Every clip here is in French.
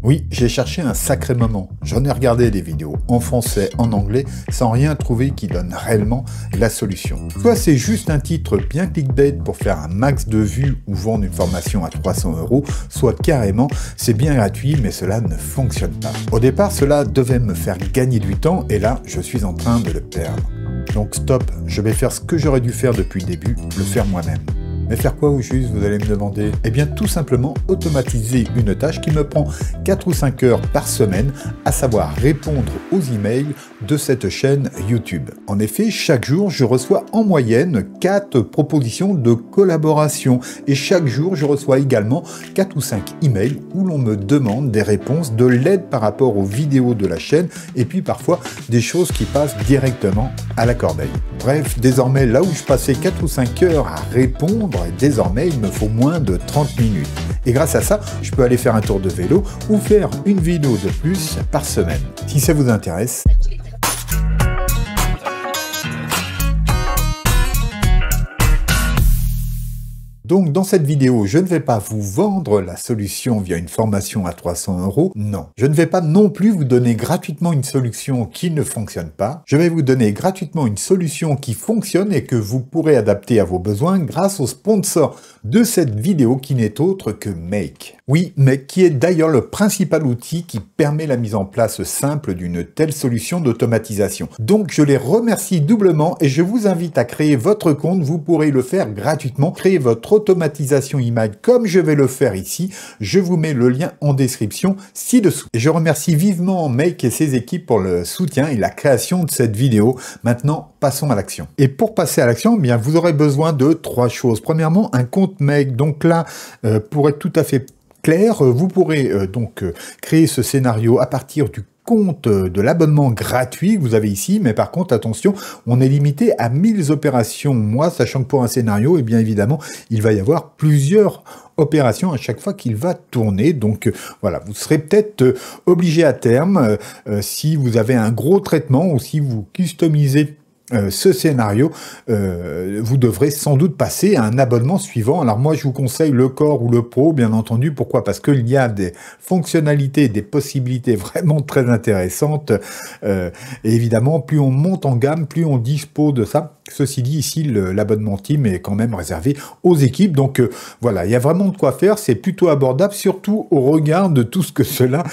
Oui, j'ai cherché un sacré moment. J'en ai regardé des vidéos en français, en anglais, sans rien trouver qui donne réellement la solution. Soit c'est juste un titre bien clickbait pour faire un max de vues ou vendre une formation à 300 €, soit carrément c'est bien gratuit mais cela ne fonctionne pas. Au départ, cela devait me faire gagner du temps et là, je suis en train de le perdre. Donc stop, je vais faire ce que j'aurais dû faire depuis le début, le faire moi-même. Mais faire quoi au juste, vous allez me demander? Eh bien tout simplement automatiser une tâche qui me prend 4 ou 5 heures par semaine, à savoir répondre aux emails de cette chaîne YouTube. En effet, chaque jour, je reçois en moyenne 4 propositions de collaboration et chaque jour, je reçois également 4 ou 5 emails où l'on me demande des réponses, de l'aide par rapport aux vidéos de la chaîne et puis parfois des choses qui passent directement à la corbeille. Bref, désormais, là où je passais 4 ou 5 heures à répondre, désormais, il me faut moins de 30 minutes. Et grâce à ça, je peux aller faire un tour de vélo ou faire une vidéo de plus par semaine. Si ça vous intéresse, donc dans cette vidéo, je ne vais pas vous vendre la solution via une formation à 300 €. Non. Je ne vais pas non plus vous donner gratuitement une solution qui ne fonctionne pas. Je vais vous donner gratuitement une solution qui fonctionne et que vous pourrez adapter à vos besoins grâce au sponsor de cette vidéo qui n'est autre que Make. Oui, Make qui est d'ailleurs le principal outil qui permet la mise en place simple d'une telle solution d'automatisation. Donc je les remercie doublement et je vous invite à créer votre compte. Vous pourrez le faire gratuitement. Créer votre automatisation email comme je vais le faire ici. Je vous mets le lien en description ci-dessous. Et je remercie vivement Make et ses équipes pour le soutien et la création de cette vidéo. Maintenant, passons à l'action. Et pour passer à l'action, eh bien, vous aurez besoin de 3 choses. Premièrement, un compte Make. Donc là, pour être tout à fait clair, vous pourrez créer ce scénario à partir du compte de l'abonnement gratuit que vous avez ici, mais par contre, attention, on est limité à 1000 opérations mois, sachant que pour un scénario, et bien évidemment, il va y avoir plusieurs opérations à chaque fois qu'il va tourner. Donc voilà, vous serez peut-être obligé à terme, si vous avez un gros traitement ou si vous customisez ce scénario, vous devrez sans doute passer à un abonnement suivant. Alors moi, je vous conseille le Core ou le Pro, bien entendu. Pourquoi? Parce qu'il y a des fonctionnalités, des possibilités vraiment très intéressantes. Et évidemment, plus on monte en gamme, plus on dispose de ça. Ceci dit, ici, l'abonnement Team est quand même réservé aux équipes. Donc voilà, il y a vraiment de quoi faire. C'est plutôt abordable, surtout au regard de tout ce que cela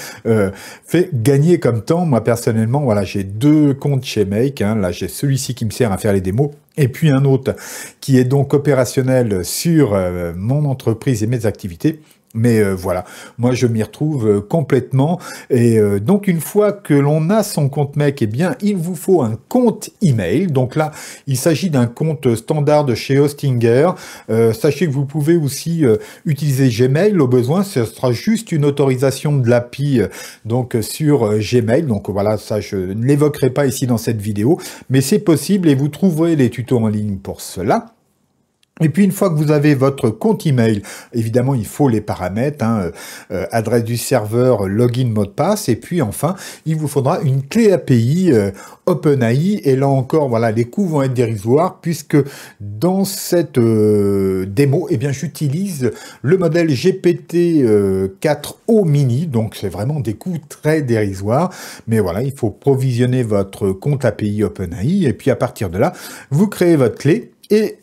fait gagner comme temps. Moi, personnellement, voilà, j'ai 2 comptes chez Make. Hein. Là, j'ai celui-ci qui me sert à faire les démos. Et puis un autre qui est donc opérationnel sur mon entreprise et mes activités. Mais voilà, moi je m'y retrouve complètement. Et donc une fois que l'on a son compte Make, eh bien il vous faut un compte email. Donc là, il s'agit d'un compte standard de chez Hostinger. Sachez que vous pouvez aussi utiliser Gmail au besoin. Ce sera juste une autorisation de l'API donc sur Gmail. Donc voilà, ça je ne l'évoquerai pas ici dans cette vidéo, mais c'est possible et vous trouverez les tutos en ligne pour cela. Et puis une fois que vous avez votre compte email, évidemment il faut les paramètres, hein, adresse du serveur, login, mot de passe, et puis enfin il vous faudra une clé API OpenAI, et là encore voilà, les coûts vont être dérisoires puisque dans cette démo, eh bien j'utilise le modèle GPT-4o mini, donc c'est vraiment des coûts très dérisoires, mais voilà, il faut provisionner votre compte API OpenAI, et puis à partir de là, vous créez votre clé, et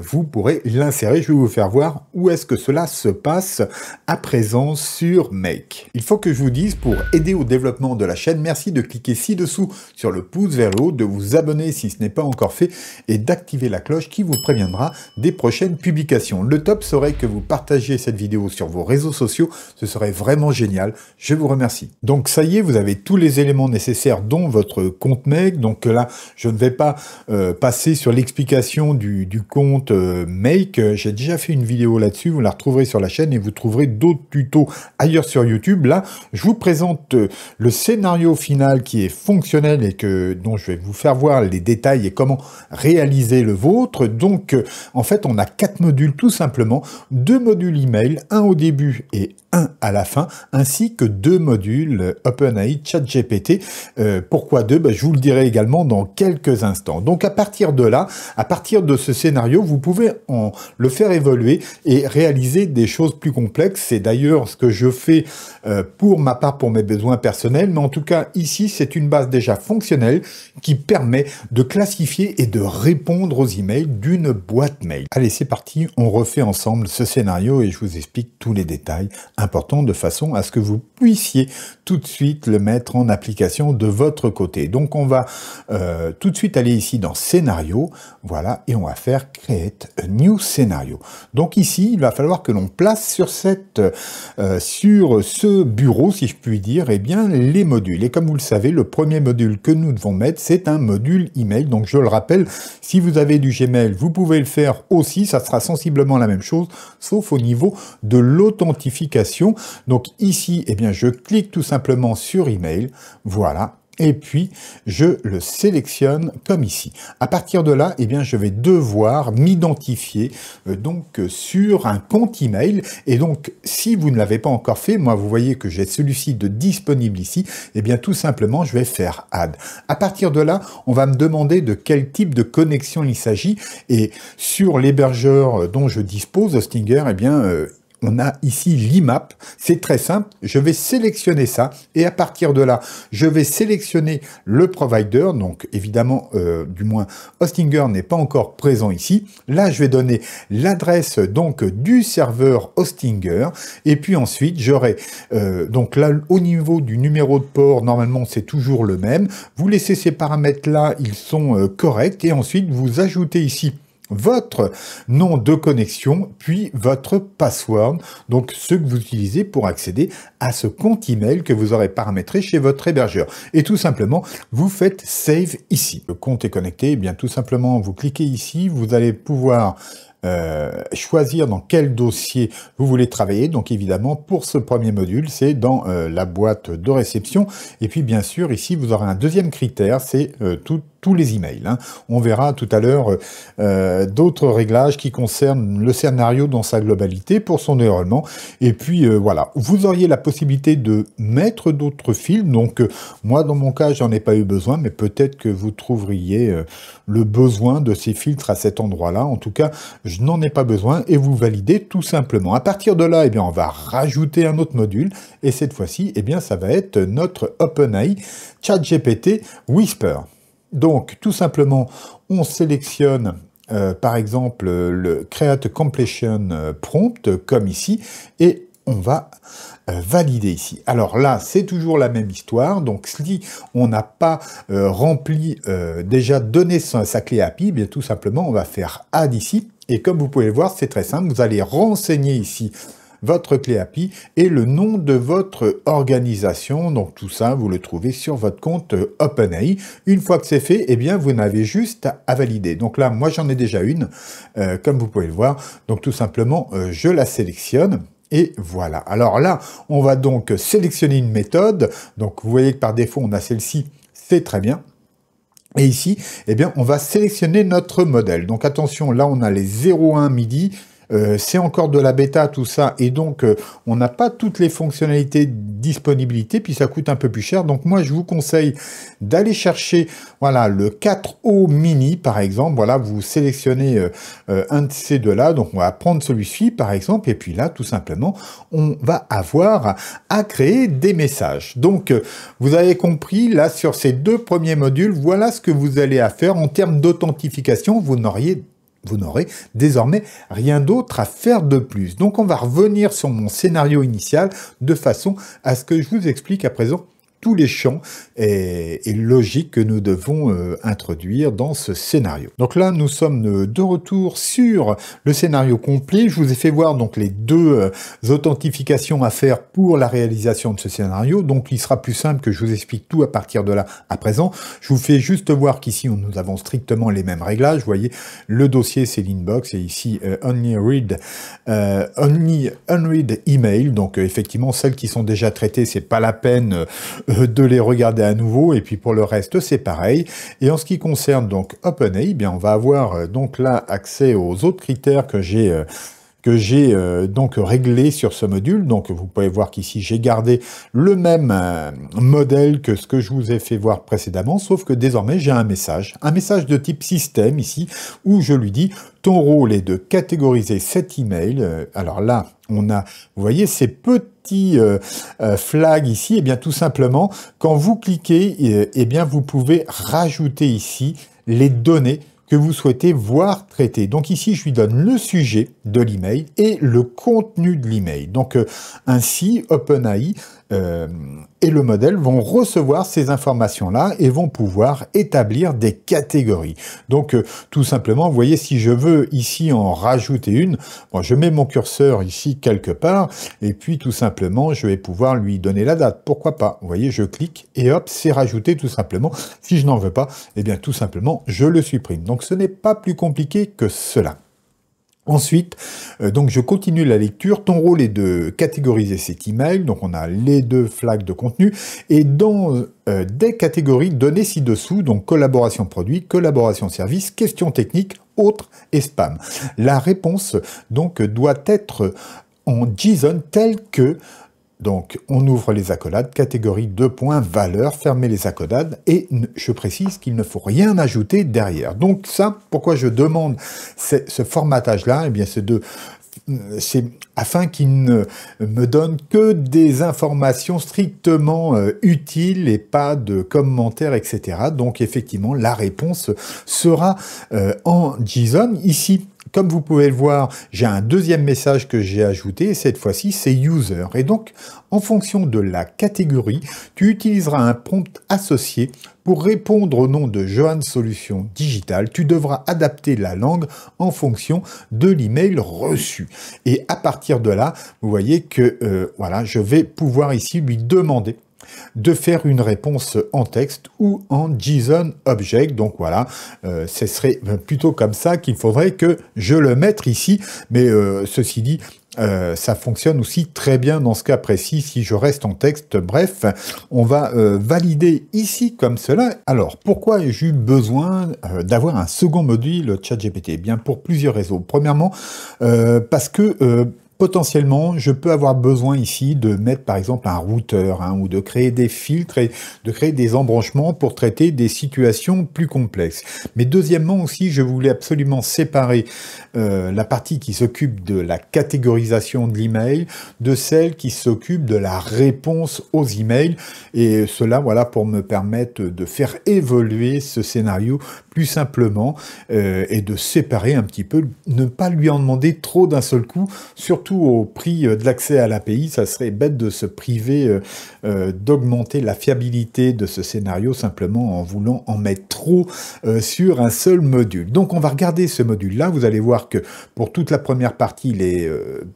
vous pourrez l'insérer. Je vais vous faire voir où est-ce que cela se passe à présent sur Make. Il faut que je vous dise, pour aider au développement de la chaîne, merci de cliquer ci-dessous sur le pouce vers le haut, de vous abonner si ce n'est pas encore fait et d'activer la cloche qui vous préviendra des prochaines publications. Le top serait que vous partagiez cette vidéo sur vos réseaux sociaux, ce serait vraiment génial. Je vous remercie. Donc ça y est, vous avez tous les éléments nécessaires dont votre compte Make. Donc là, je ne vais pas passer sur l'explication du compte Make. J'ai déjà fait une vidéo là-dessus, vous la retrouverez sur la chaîne et vous trouverez d'autres tutos ailleurs sur YouTube. Là, je vous présente le scénario final qui est fonctionnel et dont je vais vous faire voir les détails et comment réaliser le vôtre. Donc, en fait, on a 4 modules tout simplement, 2 modules email, un au début et 1 à la fin, ainsi que 2 modules OpenAI ChatGPT. Pourquoi 2? Je vous le dirai également dans quelques instants. Donc à partir de là, à partir de ce scénario, vous pouvez le faire évoluer et réaliser des choses plus complexes. C'est d'ailleurs ce que je fais pour ma part, pour mes besoins personnels, mais en tout cas ici c'est une base déjà fonctionnelle qui permet de classifier et de répondre aux emails d'une boîte mail. Allez, c'est parti, on refait ensemble ce scénario et je vous explique tous les détails importants de façon à ce que vous puissiez tout de suite le mettre en application de votre côté. Donc on va tout de suite aller ici dans scénario, voilà, et on va faire create a new scénario. Donc ici, il va falloir que l'on place sur ce bureau, si je puis dire, eh bien, les modules. Et comme vous le savez, le premier module que nous devons mettre, c'est un module email. Donc, je le rappelle, si vous avez du Gmail, vous pouvez le faire aussi. Ça sera sensiblement la même chose, sauf au niveau de l'authentification. Donc, ici, eh bien, je clique tout simplement sur email. Voilà. Et puis, je le sélectionne comme ici. À partir de là, eh bien, je vais devoir m'identifier sur un compte email. Et donc, si vous ne l'avez pas encore fait, moi, vous voyez que j'ai celui-ci de disponible ici. Eh bien, tout simplement, je vais faire Add. À partir de là, on va me demander de quel type de connexion il s'agit. Et sur l'hébergeur dont je dispose, Hostinger, eh bien, on a ici l'IMAP, c'est très simple, je vais sélectionner ça et à partir de là, je vais sélectionner le provider, donc évidemment, du moins Hostinger n'est pas encore présent ici. Là, je vais donner l'adresse donc du serveur Hostinger et puis ensuite, j'aurai donc là, au niveau du numéro de port, normalement, c'est toujours le même. Vous laissez ces paramètres-là, ils sont corrects et ensuite, vous ajoutez ici votre nom de connexion, puis votre password, donc ce que vous utilisez pour accéder à ce compte email que vous aurez paramétré chez votre hébergeur. Et tout simplement, vous faites Save ici. Le compte est connecté, et bien tout simplement, vous cliquez ici, vous allez pouvoir choisir dans quel dossier vous voulez travailler. Donc évidemment, pour ce premier module, c'est dans la boîte de réception. Et puis bien sûr, ici, vous aurez un deuxième critère, c'est tous les emails. On verra tout à l'heure d'autres réglages qui concernent le scénario dans sa globalité pour son déroulement. Et puis voilà, vous auriez la possibilité de mettre d'autres fils. Donc moi, dans mon cas, j'en ai pas eu besoin, mais peut-être que vous trouveriez le besoin de ces filtres à cet endroit-là. En tout cas, je n'en ai pas besoin et vous validez tout simplement. À partir de là, eh bien, on va rajouter un autre module et cette fois-ci, eh bien, ça va être notre OpenAI ChatGPT Whisper. Donc, tout simplement, on sélectionne, par exemple, le Create Completion Prompt, comme ici, et on va valider ici. Alors là, c'est toujours la même histoire. Donc, si on n'a pas déjà donné sa clé API, eh bien, tout simplement, on va faire Add ici. Et comme vous pouvez le voir, c'est très simple. Vous allez renseigner ici votre clé API et le nom de votre organisation. Donc tout ça, vous le trouvez sur votre compte OpenAI. Une fois que c'est fait, eh bien, vous n'avez juste à valider. Donc là, moi, j'en ai déjà une, comme vous pouvez le voir. Donc tout simplement, je la sélectionne. Et voilà. Alors là, on va donc sélectionner une méthode. Donc vous voyez que par défaut, on a celle-ci. C'est très bien. Et ici, eh bien, on va sélectionner notre modèle. Donc attention, là, on a les 0,1 MIDI. C'est encore de la bêta, tout ça, et donc on n'a pas toutes les fonctionnalités de disponibilité, puis ça coûte un peu plus cher. Donc moi, je vous conseille d'aller chercher, voilà, le 4O Mini, par exemple. Voilà, vous sélectionnez un de ces deux-là. Donc on va prendre celui-ci, par exemple, et puis là, tout simplement, on va avoir à créer des messages. Donc, vous avez compris, là, sur ces deux premiers modules, voilà ce que vous allez à faire en termes d'authentification. Vous n'aurez désormais rien d'autre à faire de plus. Donc on va revenir sur mon scénario initial de façon à ce que je vous explique à présent tous les champs et logiques que nous devons introduire dans ce scénario. Donc là, nous sommes de retour sur le scénario complet. Je vous ai fait voir donc les deux authentifications à faire pour la réalisation de ce scénario. Donc il sera plus simple que je vous explique tout à partir de là à présent. Je vous fais juste voir qu'ici, nous avons strictement les mêmes réglages. Vous voyez, le dossier, c'est l'inbox et ici, only unread email. Donc effectivement, celles qui sont déjà traitées, c'est pas la peine de les regarder à nouveau, et puis pour le reste c'est pareil. Et en ce qui concerne donc OpenAI, bien on va avoir donc là accès aux autres critères que j'ai que j'ai donc réglé sur ce module. Donc vous pouvez voir qu'ici j'ai gardé le même modèle que ce que je vous ai fait voir précédemment, sauf que désormais j'ai un message de type système ici, où je lui dis ton rôle est de catégoriser cet email. Alors là, on a, vous voyez, ces petits flags ici, et bien tout simplement, quand vous cliquez, et bien vous pouvez rajouter ici les données que vous souhaitez voir traiter. Donc ici, je lui donne le sujet de l'email et le contenu de l'email. Donc ainsi, OpenAI et le modèle vont recevoir ces informations-là et vont pouvoir établir des catégories. Donc tout simplement, vous voyez, si je veux ici en rajouter une, bon, je mets mon curseur ici quelque part et puis tout simplement, je vais pouvoir lui donner la date. Pourquoi pas? Vous voyez, je clique et hop, c'est rajouté tout simplement. Si je n'en veux pas, eh bien tout simplement, je le supprime. Donc ce n'est pas plus compliqué que cela. Ensuite, donc je continue la lecture. Ton rôle est de catégoriser cet email. Donc on a les deux flags de contenu. Et dans des catégories données ci-dessous, donc collaboration produit, collaboration service, questions techniques, autres et spam. La réponse donc doit être en JSON telle que... Donc, on ouvre les accolades, catégorie 2 points, valeur, fermez les accolades, et je précise qu'il ne faut rien ajouter derrière. Donc ça, pourquoi je demande ce formatage-là? Eh bien, c'est afin qu'il ne me donne que des informations strictement utiles et pas de commentaires, etc. Donc, effectivement, la réponse sera en JSON. Ici, comme vous pouvez le voir, j'ai un deuxième message que j'ai ajouté, et cette fois-ci, c'est user. Et donc, en fonction de la catégorie, tu utiliseras un prompt associé pour répondre au nom de Johan Solutions Digitales. Tu devras adapter la langue en fonction de l'email reçu. Et à partir de là, vous voyez que voilà, je vais pouvoir ici lui demander de faire une réponse en texte ou en JSON object. Donc voilà, ce serait plutôt comme ça qu'il faudrait que je le mette ici. Mais ceci dit, ça fonctionne aussi très bien dans ce cas précis si je reste en texte. Bref, on va valider ici comme cela. Alors, pourquoi ai-je eu besoin d'avoir un second module ChatGPT? Eh bien, pour plusieurs raisons. Premièrement, parce que... potentiellement, je peux avoir besoin ici de mettre par exemple un routeur ou de créer des filtres et de créer des embranchements pour traiter des situations plus complexes. Mais deuxièmement aussi, je voulais absolument séparer la partie qui s'occupe de la catégorisation de l'email de celle qui s'occupe de la réponse aux emails. Et cela, voilà, pour me permettre de faire évoluer ce scénario plus simplement et de séparer un petit peu, ne pas lui en demander trop d'un seul coup, surtout au prix de l'accès à l'API. Ça serait bête de se priver d'augmenter la fiabilité de ce scénario simplement en voulant en mettre trop sur un seul module. Donc on va regarder ce module-là. Vous allez voir que pour toute la première partie, il est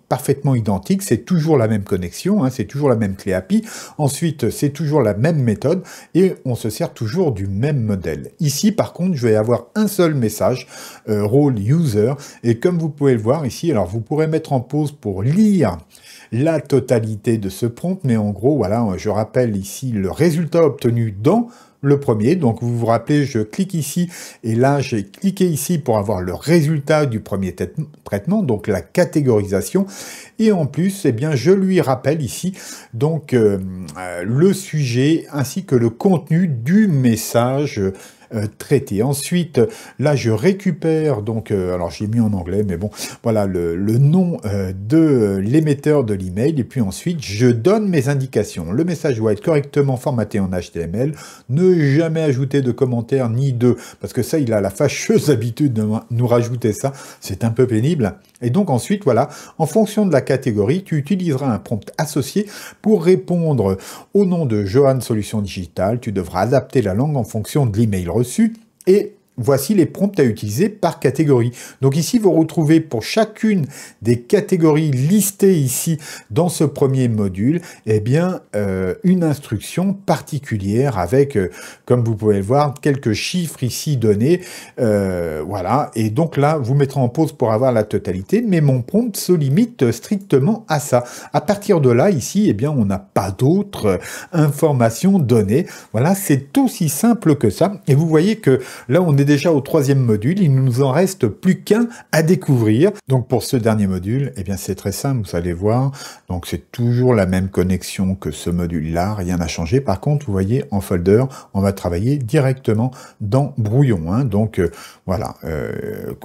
parfaitement identique. C'est toujours la même connexion, hein, c'est toujours la même clé API. Ensuite, c'est toujours la même méthode et on se sert toujours du même modèle. Ici, par contre, je vais avoir un seul message, rôle user. Et comme vous pouvez le voir ici, alors vous pourrez mettre en pause pour lire la totalité de ce prompt, mais en gros, voilà, je rappelle ici le résultat obtenu dans le premier. Donc vous vous rappelez, je clique ici et là j'ai cliqué ici pour avoir le résultat du premier traitement, donc la catégorisation. Et en plus, eh bien, je lui rappelle ici donc le sujet ainsi que le contenu du message traité. Ensuite, là, je récupère, donc, alors j'ai mis en anglais, mais bon, voilà, le nom de l'émetteur de l'email, et puis ensuite, je donne mes indications. Le message doit être correctement formaté en HTML, ne jamais ajouter de commentaires, ni de... Parce que ça, il a la fâcheuse habitude de nous rajouter ça, c'est un peu pénible. Et donc ensuite, voilà, en fonction de la catégorie, tu utiliseras un prompt associé pour répondre au nom de Johan Solutions Digitales. Tu devras adapter la langue en fonction de l'email reçu et voici les prompts à utiliser par catégorie. Donc ici, vous retrouvez pour chacune des catégories listées ici dans ce premier module, eh bien, une instruction particulière avec, comme vous pouvez le voir, quelques chiffres ici donnés. Voilà. Et donc là, vous mettrez en pause pour avoir la totalité, mais mon prompt se limite strictement à ça. À partir de là, ici, eh bien, on n'a pas d'autres informations données. Voilà, c'est aussi simple que ça. Et vous voyez que là, on est est déjà au 3e module, il ne nous en reste plus qu'un à découvrir. Donc pour ce dernier module, eh bien c'est très simple, vous allez voir. Donc c'est toujours la même connexion que ce module-là, rien n'a changé. Par contre, vous voyez, en folder, on va travailler directement dans Brouillon. Hein. Donc voilà,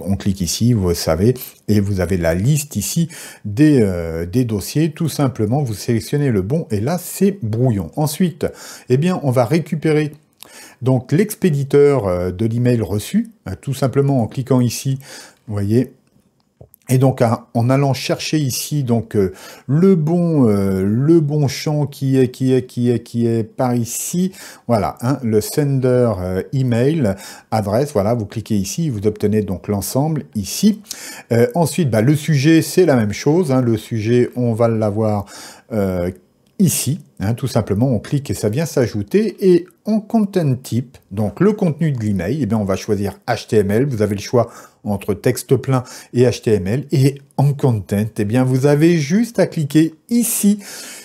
on clique ici, vous savez, et vous avez la liste ici des dossiers. Tout simplement, vous sélectionnez le bon, et là c'est Brouillon. Ensuite, eh bien on va récupérer donc l'expéditeur de l'email reçu, tout simplement en cliquant ici, vous voyez. Et donc en allant chercher ici donc le bon champ qui est par ici, voilà, hein, le sender email adresse, voilà, vous cliquez ici, vous obtenez donc l'ensemble ici. Ensuite, le sujet c'est la même chose, hein, le sujet on va l'avoir ici, hein, tout simplement, on clique et ça vient s'ajouter. Et en content type, donc le contenu de l'email, eh bien on va choisir HTML. Vous avez le choix entre texte plein et HTML. Et en content, eh bien vous avez juste à cliquer ici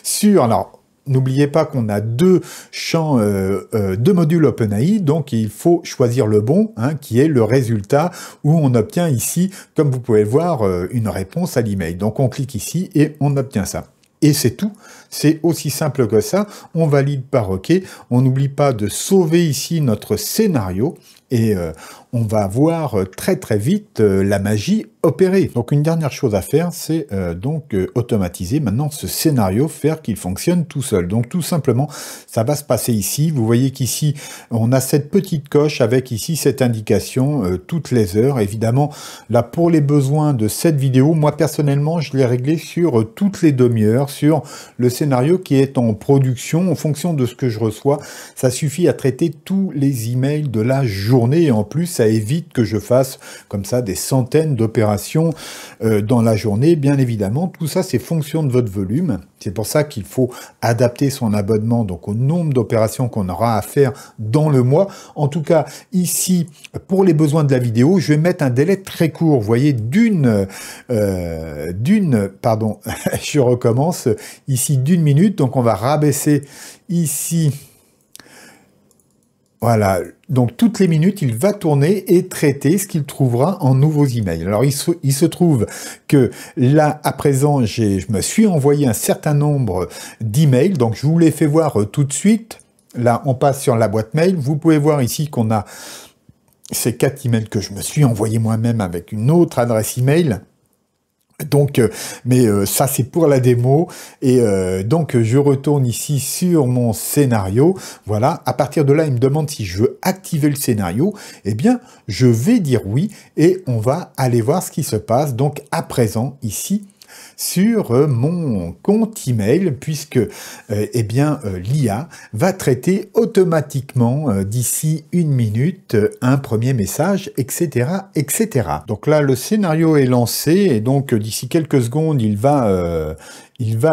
sur... Alors, n'oubliez pas qu'on a deux champs, deux modules OpenAI, donc il faut choisir le bon, hein, qui est le résultat où on obtient ici, comme vous pouvez le voir, une réponse à l'email. Donc on clique ici et on obtient ça. Et c'est tout, c'est aussi simple que ça, on valide par OK, on n'oublie pas de sauver ici notre scénario, et on va voir très très vite la magie opérer. Donc une dernière chose à faire, c'est donc automatiser maintenant ce scénario, faire qu'il fonctionne tout seul. Donc tout simplement, ça va se passer ici, vous voyez qu'ici, on a cette petite coche avec ici cette indication toutes les heures. Évidemment, là pour les besoins de cette vidéo, moi personnellement, je l'ai réglé sur toutes les demi-heures, sur le scénario qui est en production, en fonction de ce que je reçois. Ça suffit à traiter tous les emails de la journée, et en plus, ça évite que je fasse comme ça des centaines d'opérations dans la journée. Bien évidemment, tout ça, c'est fonction de votre volume. C'est pour ça qu'il faut adapter son abonnement donc au nombre d'opérations qu'on aura à faire dans le mois. En tout cas, ici, pour les besoins de la vidéo, je vais mettre un délai très court. Vous voyez, pardon, je recommence, ici d'une minute. Donc, on va rabaisser ici. Voilà, donc toutes les minutes, il va tourner et traiter ce qu'il trouvera en nouveaux emails. Alors, il se trouve que là, à présent, je me suis envoyé un certain nombre d'emails, donc je vous les fais voir tout de suite. Là, on passe sur la boîte mail. Vous pouvez voir ici qu'on a ces 4 emails que je me suis envoyé moi-même avec une autre adresse email. Donc, ça c'est pour la démo, et donc je retourne ici sur mon scénario. Voilà, à partir de là, il me demande si je veux activer le scénario. Eh bien, je vais dire oui, et on va aller voir ce qui se passe. Donc, à présent, ici, sur mon compte email, puisque l'IA va traiter automatiquement d'ici 1 minute un premier message, etc., etc. Donc là, le scénario est lancé, et donc d'ici quelques secondes, il va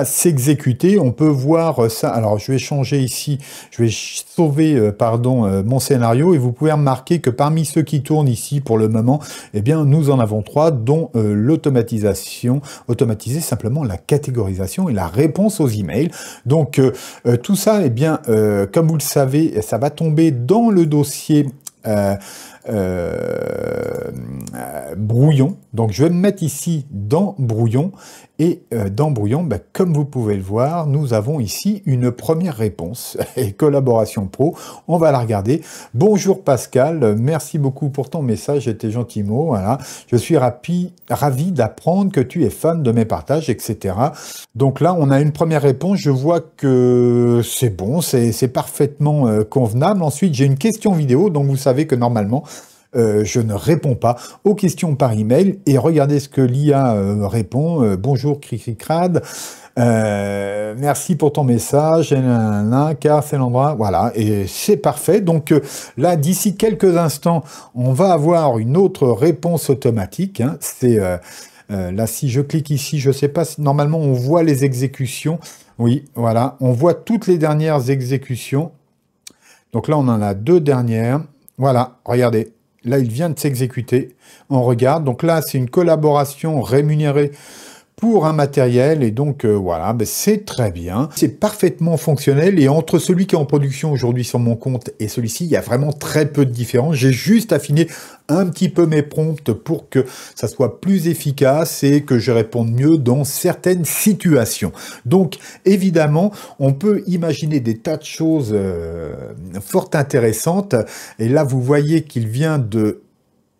s'exécuter. On peut voir ça. Alors, je vais changer ici. Je vais sauver, mon scénario, et vous pouvez remarquer que parmi ceux qui tournent ici pour le moment, eh bien, nous en avons 3, dont l'automatisation, automatiser simplement la catégorisation et la réponse aux emails. Donc, tout ça, eh bien, comme vous le savez, ça va tomber dans le dossier Brouillon. Donc je vais me mettre ici dans Brouillon, et dans Brouillon, comme vous pouvez le voir, nous avons ici une première réponse et collaboration pro. On va la regarder. Bonjour Pascal, merci beaucoup pour ton message et tes gentils mots. Voilà, je suis ravi d'apprendre que tu es fan de mes partages, etc. Donc là, on a une première réponse. Je vois que c'est bon, c'est parfaitement convenable. Ensuite, j'ai une question vidéo, donc vous savez que normalement, je ne réponds pas aux questions par email, et regardez ce que l'IA répond. Bonjour Cricricrad, merci pour ton message, car c'est l'endroit, voilà, et c'est parfait. Donc là, d'ici quelques instants, on va avoir une autre réponse automatique, hein. C'est là, si je clique ici, je sais pas si normalement on voit les exécutions. Oui, voilà, on voit toutes les dernières exécutions. Donc là, on en a 2 dernières. Voilà, regardez. Là, il vient de s'exécuter. On regarde. Donc là, c'est une collaboration rémunérée pour un matériel, et donc voilà, ben, c'est très bien, c'est parfaitement fonctionnel, et entre celui qui est en production aujourd'hui sur mon compte et celui-ci, il y a vraiment très peu de différence. J'ai juste affiné un petit peu mes prompts pour que ça soit plus efficace et que je réponde mieux dans certaines situations. Donc évidemment, on peut imaginer des tas de choses fort intéressantes, et là vous voyez qu'il vient de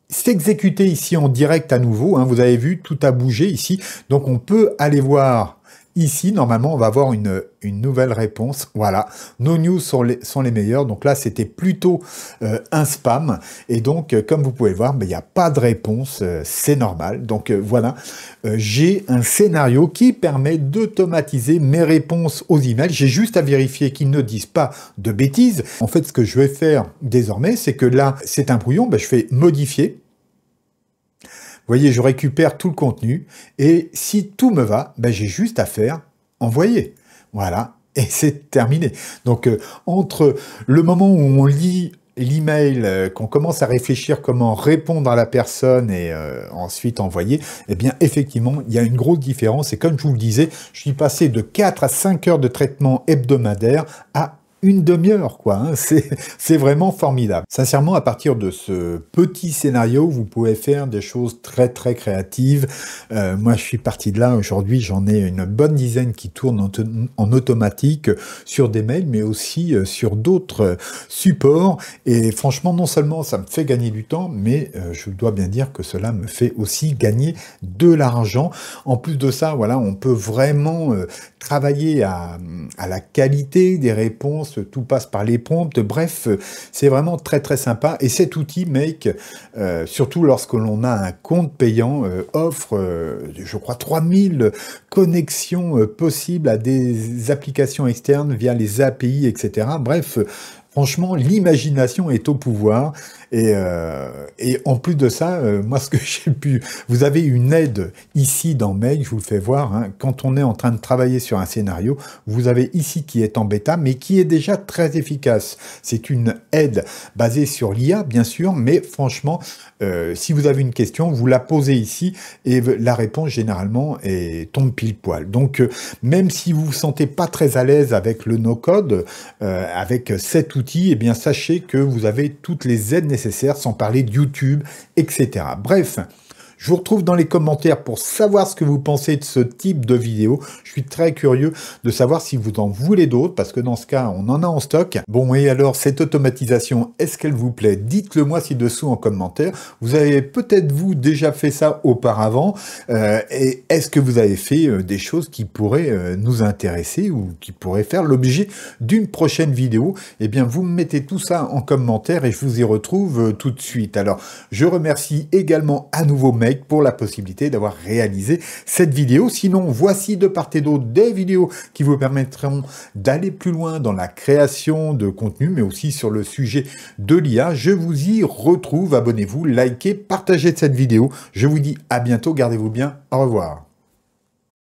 s'exécuter ici en direct à nouveau, hein, vous avez vu, tout a bougé ici, donc on peut aller voir ici, normalement on va avoir une nouvelle réponse, voilà, nos news sont les meilleurs, donc là c'était plutôt un spam, et donc comme vous pouvez le voir, il n'y a pas de réponse, c'est normal, donc voilà, j'ai un scénario qui permet d'automatiser mes réponses aux emails, j'ai juste à vérifier qu'ils ne disent pas de bêtises. En fait, ce que je vais faire désormais, c'est que là, c'est un brouillon, je fais modifier. Vous voyez, je récupère tout le contenu, et si tout me va, j'ai juste à faire envoyer. Voilà, et c'est terminé. Donc, entre le moment où on lit l'email, qu'on commence à réfléchir comment répondre à la personne et ensuite envoyer, eh bien, effectivement, il y a une grosse différence. Et comme je vous le disais, je suis passé de 4 à 5 heures de traitement hebdomadaire à une demi-heure, quoi. Hein. C'est vraiment formidable. Sincèrement, à partir de ce petit scénario, vous pouvez faire des choses très très créatives. Moi, je suis parti de là. Aujourd'hui, j'en ai une bonne dizaine qui tournent en automatique sur des mails, mais aussi sur d'autres supports. Et franchement, non seulement ça me fait gagner du temps, mais je dois bien dire que cela me fait aussi gagner de l'argent. En plus de ça, voilà, on peut vraiment travailler à la qualité des réponses. Tout passe par les prompts, bref, c'est vraiment très très sympa, et cet outil Make, surtout lorsque l'on a un compte payant, offre, je crois, 3000 connexions possibles à des applications externes via les API, etc. Bref, franchement, l'imagination est au pouvoir, et en plus de ça, moi, ce que j'ai pu... Vous avez une aide ici dans Make, je vous le fais voir, hein, quand on est en train de travailler sur un scénario, vous avez ici qui est en bêta, mais qui est déjà très efficace. C'est une aide basée sur l'IA, bien sûr, mais franchement, si vous avez une question, vous la posez ici, et la réponse, généralement, tombe pile poil. Donc, même si vous vous sentez pas très à l'aise avec le no-code, avec cet outil, eh bien, sachez que vous avez toutes les aides nécessaires, sans parler de YouTube, etc. Bref, je vous retrouve dans les commentaires pour savoir ce que vous pensez de ce type de vidéo. Je suis très curieux de savoir si vous en voulez d'autres, parce que dans ce cas, on en a en stock. Bon, et alors, cette automatisation, est-ce qu'elle vous plaît? Dites-le moi ci-dessous en commentaire. Vous avez peut-être, vous, déjà fait ça auparavant, et est-ce que vous avez fait des choses qui pourraient nous intéresser ou qui pourraient faire l'objet d'une prochaine vidéo? Eh bien, vous me mettez tout ça en commentaire et je vous y retrouve tout de suite. Alors, je remercie également à nouveau Make pour la possibilité d'avoir réalisé cette vidéo. Sinon, voici de part et d'autre des vidéos qui vous permettront d'aller plus loin dans la création de contenu, mais aussi sur le sujet de l'IA. Je vous y retrouve. Abonnez-vous, likez, partagez cette vidéo. Je vous dis à bientôt. Gardez-vous bien. Au revoir.